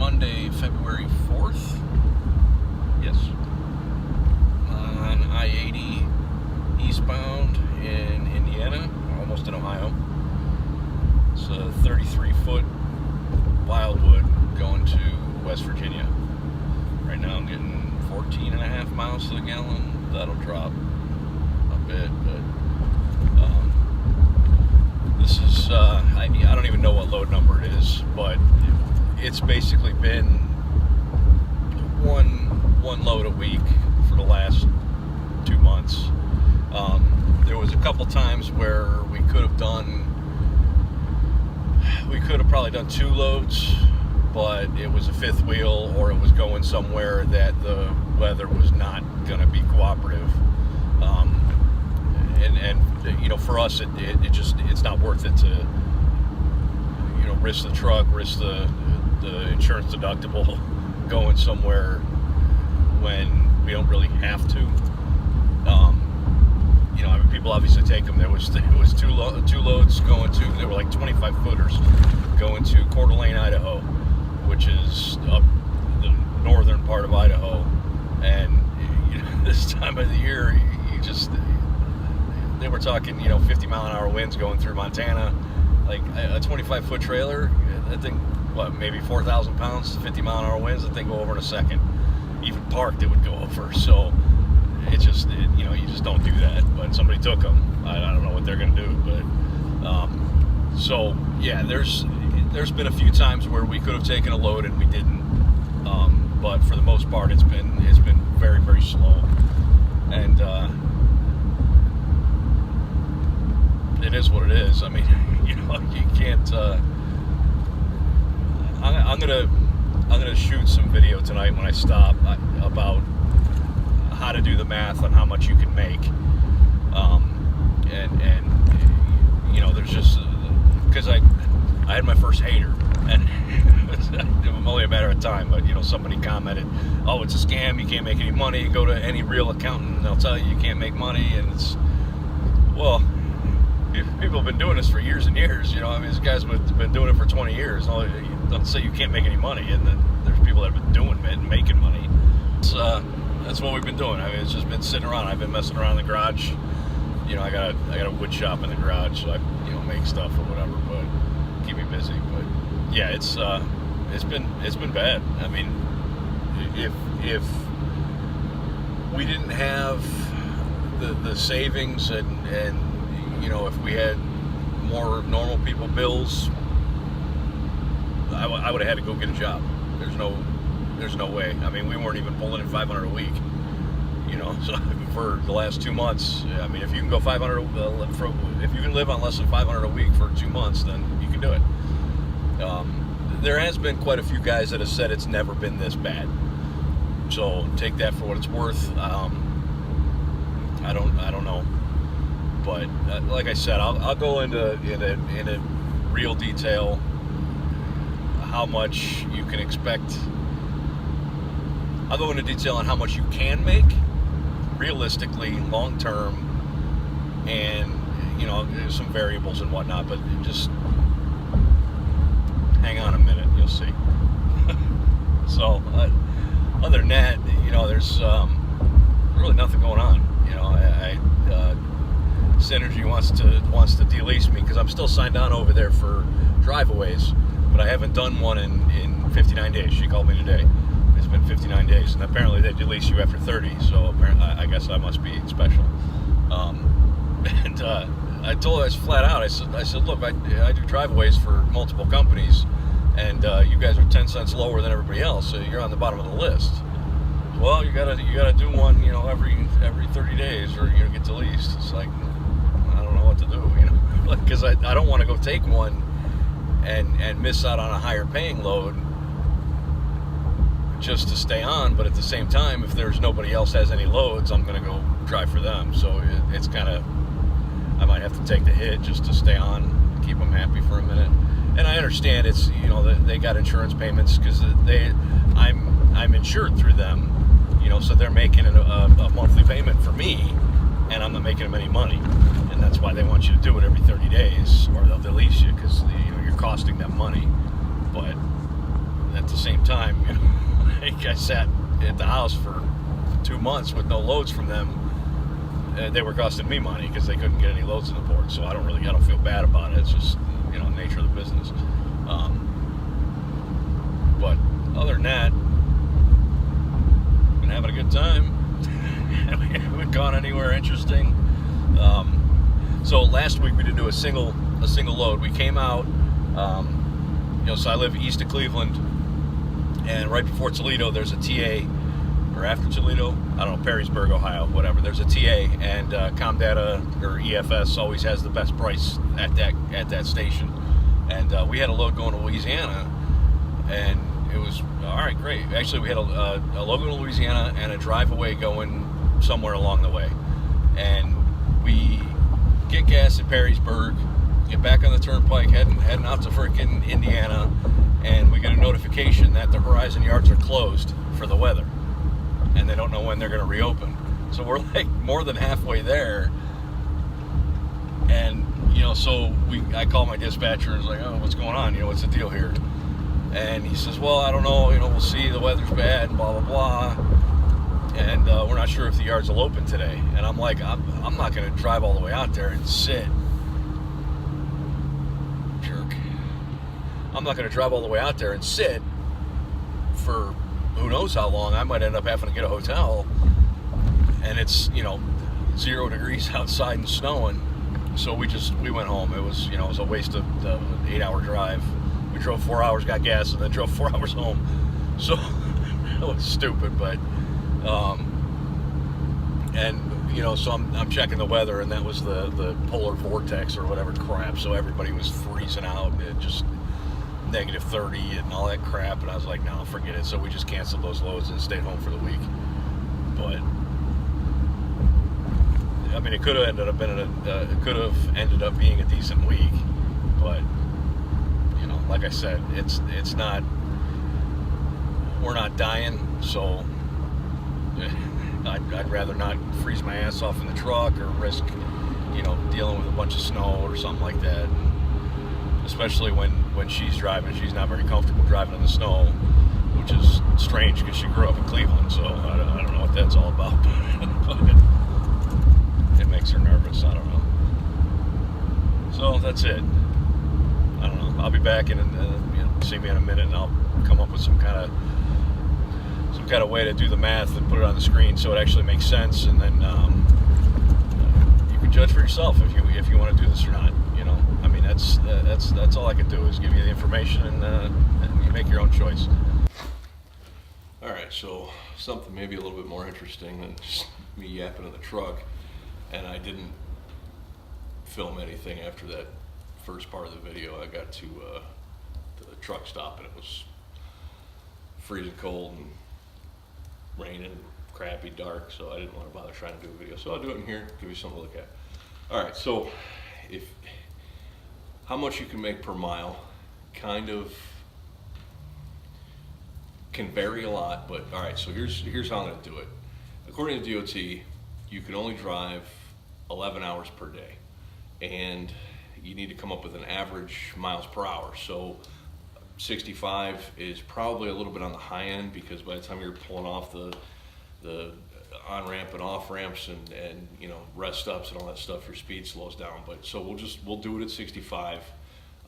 Monday, February 4th. Yes. On I-80 eastbound in Indiana, almost in Ohio. It's a 33-foot Wildwood going to West Virginia. Right now I'm getting 14.5 miles to the gallon. That'll drop a bit, but this is, I don't even know what load number it is, but it's basically been one load a week for the last 2 months. There was a couple times where we could have probably done 2 loads, but it was a fifth wheel, or it was going somewhere that the weather was not going to be cooperative. And you know, for us, it's not worth it to, you know, risk the truck, risk the insurance deductible going somewhere when we don't really have to. You know, I mean, people obviously take them. It was 2 loads going to, they were like 25 footers going to Coeur d'Alene, Idaho, which is up the northern part of Idaho. And you know, this time of the year, they were talking, you know, 50-mile-an-hour winds going through Montana. Like a 25-foot trailer, that thing, what, maybe 4,000 pounds, 50-mile-an-hour winds, that thing go over in a second. Even parked, it would go over. So you know, you just don't do that. But somebody took them. I don't know what they're going to do, but so yeah, there's been a few times where we could have taken a load and we didn't. But for the most part, it's been very, very slow, and it is what it is. I mean, you know, you can't. I'm gonna shoot some video tonight when I stop about how to do the math on how much you can make, and you know, there's just because I had my first hater, and it was only a matter of time. But you know, somebody commented, "Oh, it's a scam. You can't make any money. Go to any real accountant, and they'll tell you can't make money." And it's, well, people have been doing this for years and years. You know, I mean, these guys have been doing it for 20 years. Don't say you can't make any money, and then there's people that have been doing it and making money. That's what we've been doing. I mean, it's just been sitting around. I've been messing around in the garage. You know, I got a wood shop in the garage, so I, you know, make stuff or whatever, but keep me busy. But yeah, it's been bad. I mean, if we didn't have the savings and you know, if we had more normal people bills, I would have had to go get a job. There's no way. I mean, we weren't even pulling in 500 a week, you know. So for the last 2 months, I mean, if you can go 500, if you can live on less than 500 a week for 2 months, then you can do it. There has been quite a few guys that have said it's never been this bad. So take that for what it's worth. I don't know. But like I said, I'll go into real detail how much you can expect. I'll go into detail on how much you can make realistically, long term, and you know, there's some variables and whatnot. But just hang on a minute, you'll see. So other than that, you know, there's really nothing going on. You know, Synergy wants to de-lease me because I'm still signed on over there for driveaways, but I haven't done one in 59 days. She called me today. It's been 59 days, and apparently they de-lease you after 30. So apparently, I guess I must be special. And I told her, I flat out, I said, look, I do driveaways for multiple companies, and you guys are 10 cents lower than everybody else, so you're on the bottom of the list. Well, you gotta do one, you know, every 30 days, or you get de-leased. It's like, I don't know what to do, you know, because I don't want to go take one and miss out on a higher paying load just to stay on. But at the same time, if there's nobody else has any loads, I'm going to go drive for them. So it's kind of, I might have to take the hit just to stay on, keep them happy for a minute. And I understand it's, you know, they got insurance payments because I'm insured through them, you know, so they're making a monthly payment for me, and I'm not making them any money. And that's why they want you to do it every 30 days, or they'll delete you because, you know, you're costing them money. But at the same time, you know, I sat at the house for 2 months with no loads from them. They were costing me money because they couldn't get any loads in the port. So I don't feel bad about it. It's just, you know, nature of the business. But other than that, been having a good time. We haven't gone anywhere interesting. So last week we did do a single load. We came out, you know, so I live east of Cleveland, and right before Toledo there's a TA, or after Toledo, I don't know, Perrysburg, Ohio, whatever. There's a TA, and Comdata or EFS always has the best price at that station. And we had a load going to Louisiana, and it was all right, great. Actually, we had a load going to Louisiana and a drive away going somewhere along the way, and we get gas at Perrysburg, get back on the turnpike, heading out to freaking Indiana, and we get a notification that the Horizon yards are closed for the weather, and they don't know when they're going to reopen. So we're like more than halfway there, and you know, so I call my dispatcher and was like, oh, what's going on? You know, what's the deal here? And he says, well, I don't know. You know, we'll see. The weather's bad, and blah blah blah. And we're not sure if the yards will open today. And I'm like, I'm not going to drive all the way out there and sit. Jerk. I'm not going to drive all the way out there and sit for who knows how long. I might end up having to get a hotel. And it's, you know, 0 degrees outside and snowing. So we went home. It was, you know, it was a waste of the 8-hour drive. We drove 4 hours, got gas, and then drove 4 hours home. So it was stupid, but and you know, so I'm checking the weather, and that was the polar vortex or whatever crap. So everybody was freezing out, and it just -30 and all that crap. And I was like, no, forget it. So we just canceled those loads and stayed home for the week. But I mean, it could have ended up being a decent week, but you know, like I said, it's not. We're not dying, so I'd rather not freeze my ass off in the truck or risk, you know, dealing with a bunch of snow or something like that. And especially when she's driving, she's not very comfortable driving in the snow, which is strange because she grew up in Cleveland, so I don't know what that's all about. But it makes her nervous. I don't know. So that's it. I don't know. I'll be back and you know, see me in a minute, and I'll come up with some kind of way to do the math and put it on the screen so it actually makes sense, and then you can judge for yourself if you want to do this or not. You know, I mean, that's all I can do is give you the information, and you make your own choice. All right, so something maybe a little bit more interesting than just me yapping in the truck, and I didn't film anything after that first part of the video. I got to the truck stop, and it was freezing cold and raining, crappy, dark, so I didn't want to bother trying to do a video. So I'll do it in here, give you something to look at. All right, so how much you can make per mile kind of can vary a lot, but all right, so here's how I'm going to do it. According to DOT, you can only drive 11 hours per day, and you need to come up with an average miles per hour. So 65 is probably a little bit on the high end, because by the time you're pulling off the on-ramp and off-ramps and you know, rest stops and all that stuff, your speed slows down. But so we'll do it at 65,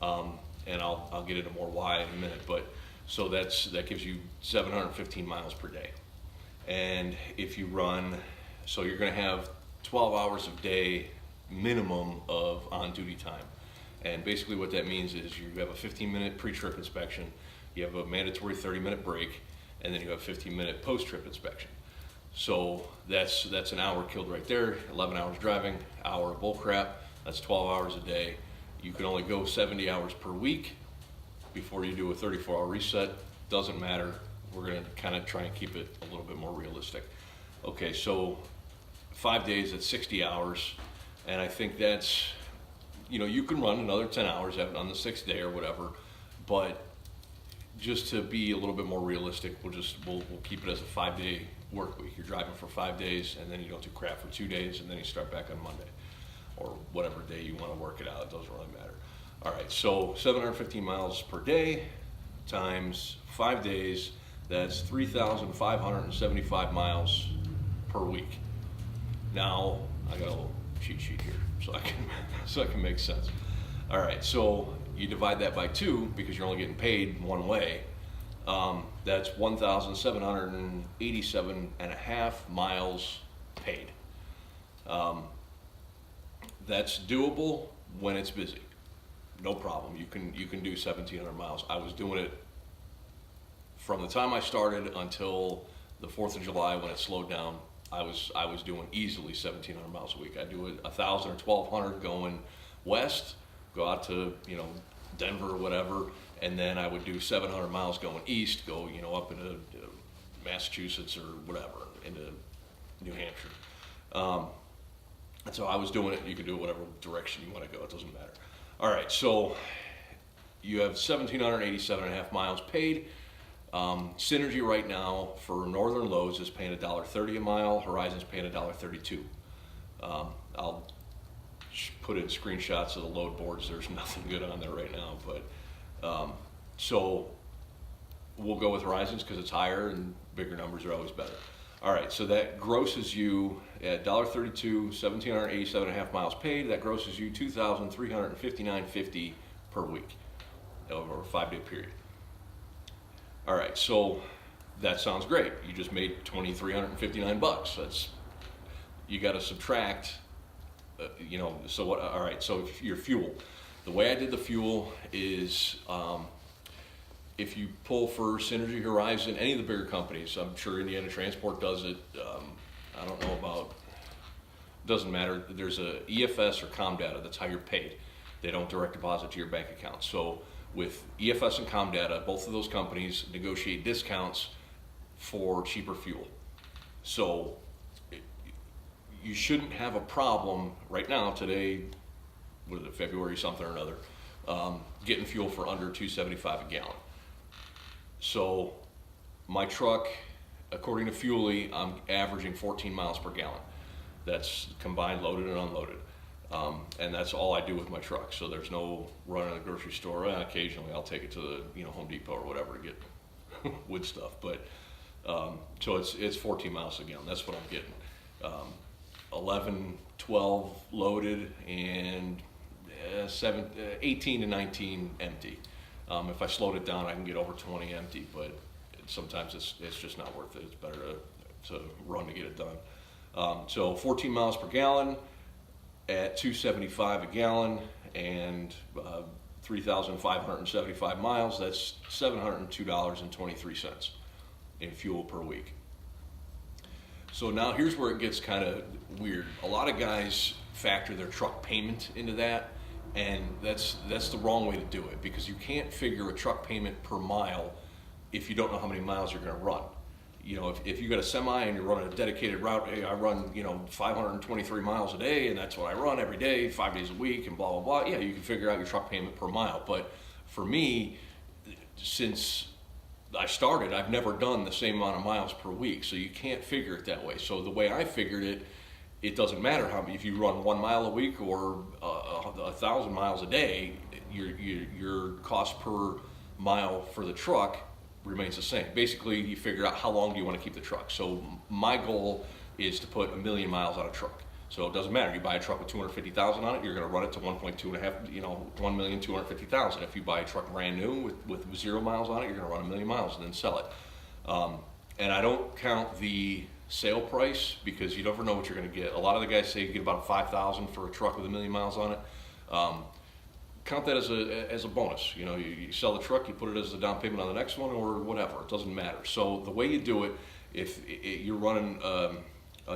and I'll get into more why in a minute. But so that gives you 715 miles per day. And if you run, so you're going to have 12 hours a day minimum of on-duty time. And basically what that means is you have a 15-minute pre-trip inspection, you have a mandatory 30-minute break, and then you have a 15-minute post-trip inspection. So that's an hour killed right there. 11 hours driving, hour of bull crap. That's 12 hours a day. You can only go 70 hours per week before you do a 34-hour reset. Doesn't matter. We're going to kind of try and keep it a little bit more realistic. Okay, so 5 days at 60 hours, and I think that's, you know, you can run another 10 hours on the 6th day or whatever, but just to be a little bit more realistic, we'll keep it as a 5-day work week. You're driving for 5 days, and then you don't do crap for 2 days, and then you start back on Monday, or whatever day you want to work it out. It doesn't really matter. All right, so 715 miles per day, times 5 days, that's 3,575 miles per week. Now, I got a little cheat sheet here so I can make sense. All right, so you divide that by 2 because you're only getting paid one way. That's 1,787 and a half miles paid. That's doable when it's busy. No problem. You can do 1,700 miles. I was doing it from the time I started until the 4th of July when it slowed down. I was doing easily 1,700 miles a week. I do 1,000 or 1,200 going west, go out to Denver or whatever, and then I would do 700 miles going east, go up into Massachusetts or whatever, into New Hampshire. And so I was doing it. You can do it whatever direction you want to go. It doesn't matter. All right, so you have 1,787 and a half miles paid. Synergy right now for Northern Lows is paying $1.30 a mile. Horizon's paying $1.32. I'll put in screenshots of the load boards. There's nothing good on there right now, but so we'll go with Horizons because it's higher and bigger numbers are always better. All right, so that grosses you at $1.32, 1,787 and a half miles paid. That grosses you $2,359.50 per week over a 5-day period. All right, so that sounds great. You just made $2,359. That's, you got to subtract, so what? All right, so if your fuel, the way I did the fuel is, if you pull for Synergy, Horizon, any of the bigger companies, I'm sure Indiana Transport does it. I don't know about, doesn't matter. There's a EFS or ComData, that's how you're paid. They don't direct deposit to your bank account. So with EFS and ComData, both of those companies negotiate discounts for cheaper fuel. So you shouldn't have a problem right now, today, what is it, February something or another, getting fuel for under $2.75 a gallon. So my truck, according to Fuelie, I'm averaging 14 miles per gallon. That's combined loaded and unloaded. And that's all I do with my truck. So there's no running to the grocery store. Occasionally I'll take it to the Home Depot or whatever to get wood stuff. But so it's 14 miles a gallon. That's what I'm getting. 11, 12 loaded and 18 to 19 empty. If I slowed it down, I can get over 20 empty, but sometimes it's just not worth it. It's better to run to get it done. So 14 miles per gallon at $2.75 a gallon and 3,575 miles. That's $702.23 in fuel per week. So now here's where it gets kind of weird. A lot of guys factor their truck payment into that. And that's the wrong way to do it, because you can't figure a truck payment per mile if you don't know how many miles you're going to run. If you got a semi and you're running a dedicated route, hey, I run 523 miles a day, and that's what I run every day, 5 days a week, and blah blah blah. Yeah, you can figure out your truck payment per mile. But for me, since I started, I've never done the same amount of miles per week, so you can't figure it that way. So the way I figured it, it doesn't matter if you run 1 mile a week or 1,000 miles a day, your cost per mile for the truck remains the same. Basically, you figure out how long do you want to keep the truck. So my goal is to put 1 million miles on a truck. So it doesn't matter. You buy a truck with 250,000 on it, you're going to run it to 1,250,000. If you buy a truck brand new with 0 miles on it, you're going to run 1 million miles and then sell it. And I don't count the sale price because you never know what you're going to get. A lot of the guys say you get about $5,000 for a truck with 1 million miles on it. Count that as a bonus. You sell the truck, you put it as a down payment on the next one or whatever. It doesn't matter. So the way you do it, if you're running a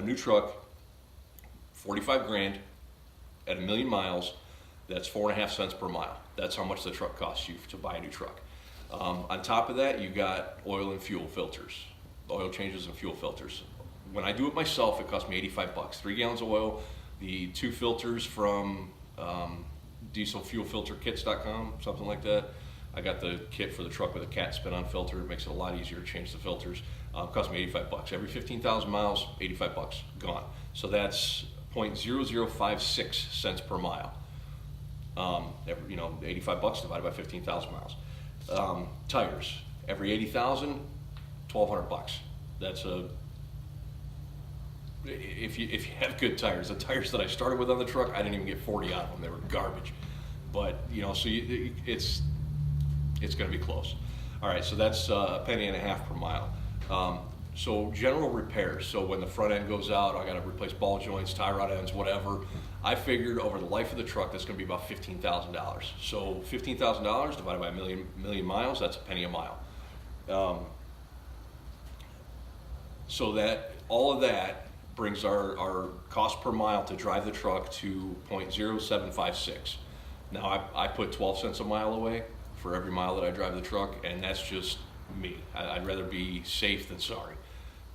new truck, 45 grand at 1 million miles, that's 4.5 cents per mile. That's how much the truck costs you to buy a new truck. On top of that, you got oil and fuel filters, oil changes and fuel filters. When I do it myself, it costs me $85. 3 gallons of oil, the 2 filters from dieselfuelfilterkits.com, something like that. I got the kit for the truck with a cat spin-on filter. It makes it a lot easier to change the filters. It cost me $85. Every 15,000 miles, $85 gone. So that's 0.0056 cents per mile. $85 divided by 15,000 miles. Tires, every 80,000, $1,200. That's if you have good tires. The tires that I started with on the truck, I didn't even get 40 out of them. They were garbage. But so it's going to be close. All right, so that's a penny and a half per mile. So general repairs. So when the front end goes out, I got to replace ball joints, tie rod ends, whatever. I figured over the life of the truck, that's going to be about $15,000. So $15,000 divided by a million miles, that's a penny a mile. So that all of that brings our cost per mile to drive the truck to 0.0756. Now I put 12 cents a mile away for every mile that I drive the truck, and that's just me. I'd rather be safe than sorry.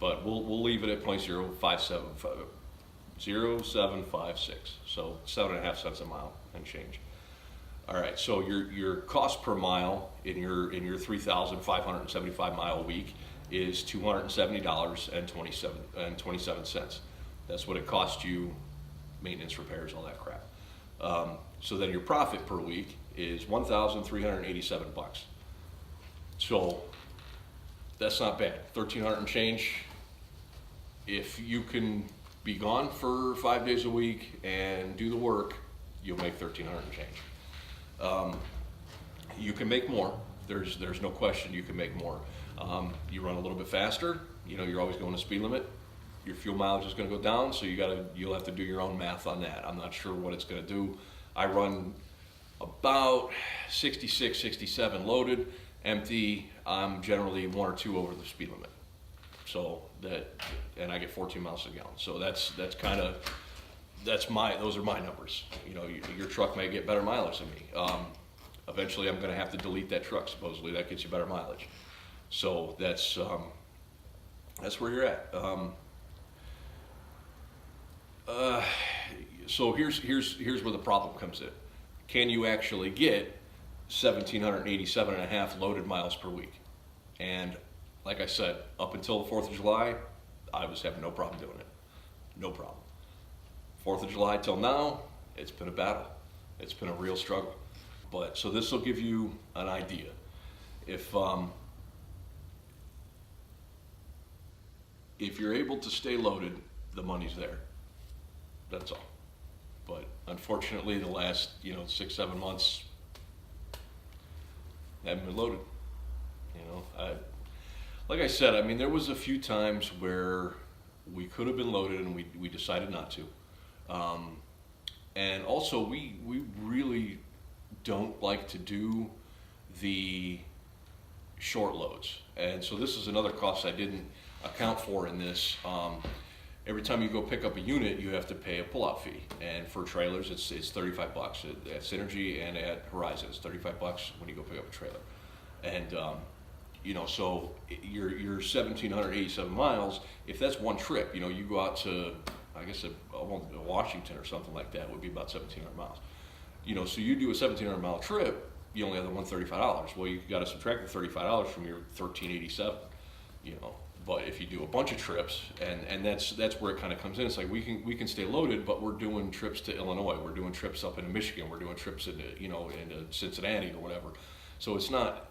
But we'll leave it at 0.0756. So 7.5 cents a mile and change. All right, so your cost per mile in your 3,575 mile week is $270.27. That's what it costs you, maintenance, repairs, all that crap. So then your profit per week is $1,387. So that's not bad. 1,300 and change. If you can be gone for 5 days a week and do the work, you'll make 1,300 and change. You can make more. There's no question you can make more. You run a little bit faster. You're always going to speed limit. Your fuel mileage is going to go down, so you'll have to do your own math on that. I'm not sure what it's going to do. I run about 66, 67 loaded. Empty, I'm generally 1 or 2 over the speed limit. So and I get 14 miles a gallon. So those are my numbers. Your truck may get better mileage than me. Eventually I'm going to have to delete that truck. Supposedly that gets you better mileage. So that's where you're at. So here's where the problem comes in. Can you actually get 1,787 and a half loaded miles per week? And like I said, up until the 4th of July, I was having no problem doing it. No problem. 4th of July till now, it's been a battle. It's been a real struggle. But so this will give you an idea. If you're able to stay loaded, the money's there. That's all. But unfortunately, the last 6-7 months, haven't been loaded. Like I said, there was a few times where we could have been loaded and we decided not to. And also, we really don't like to do the short loads. And so this is another cost I didn't account for in this. Every time you go pick up a unit, you have to pay a pullout fee. And for trailers, it's $35 at Synergy, and at Horizon, it's $35 when you go pick up a trailer. And so your 1,787 miles, if that's one trip, you go out to, I guess, Washington or something like that, would be about 1,700 miles. So you do a 1,700 mile trip, you only have the $135. Well, you got to subtract the $35 from your 1,387. But if you do a bunch of trips, and that's where it kind of comes in. It's like we can stay loaded, but we're doing trips to Illinois, we're doing trips up into Michigan, we're doing trips into into Cincinnati or whatever. So it's not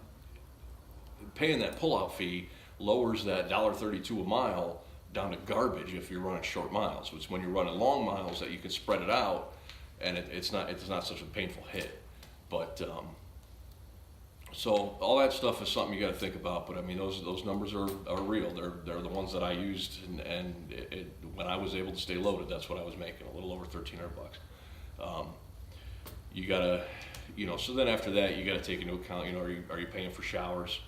paying that pullout fee lowers that $1.32 a mile down to garbage if you're running short miles. It's when you're running long miles that you can spread it out, and it's not such a painful hit. But so all that stuff is something you got to think about. But those numbers are real. They're the ones that I used, and when I was able to stay loaded, that's what I was making, a little over $1,300. You gotta, so then after that, you got to take into account, are you paying for showers?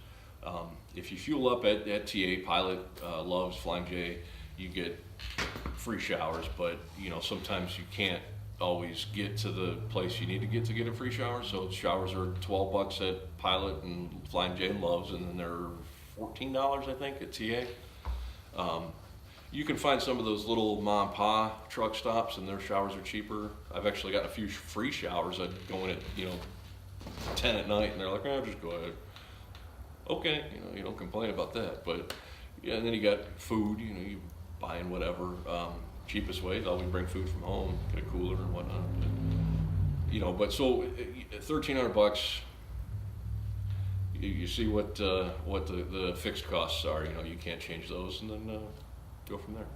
If you fuel up at TA, Pilot, Loves, Flying J, you get free showers, but sometimes you can't always get to the place you need to get a free shower. So showers are $12 at Pilot and Flying J and Loves, and then they're $14, I think, at TA. You can find some of those little mom and pop truck stops, and their showers are cheaper. I've actually got a few free showers that go in at 10 at night, and they're like, just go ahead. Okay, you don't complain about that. But yeah, and then you got food, you buying whatever. Cheapest way is always bring food from home, get a cooler and whatnot. But so $1,300, you see what the fixed costs are. You know, you can't change those, and then go from there.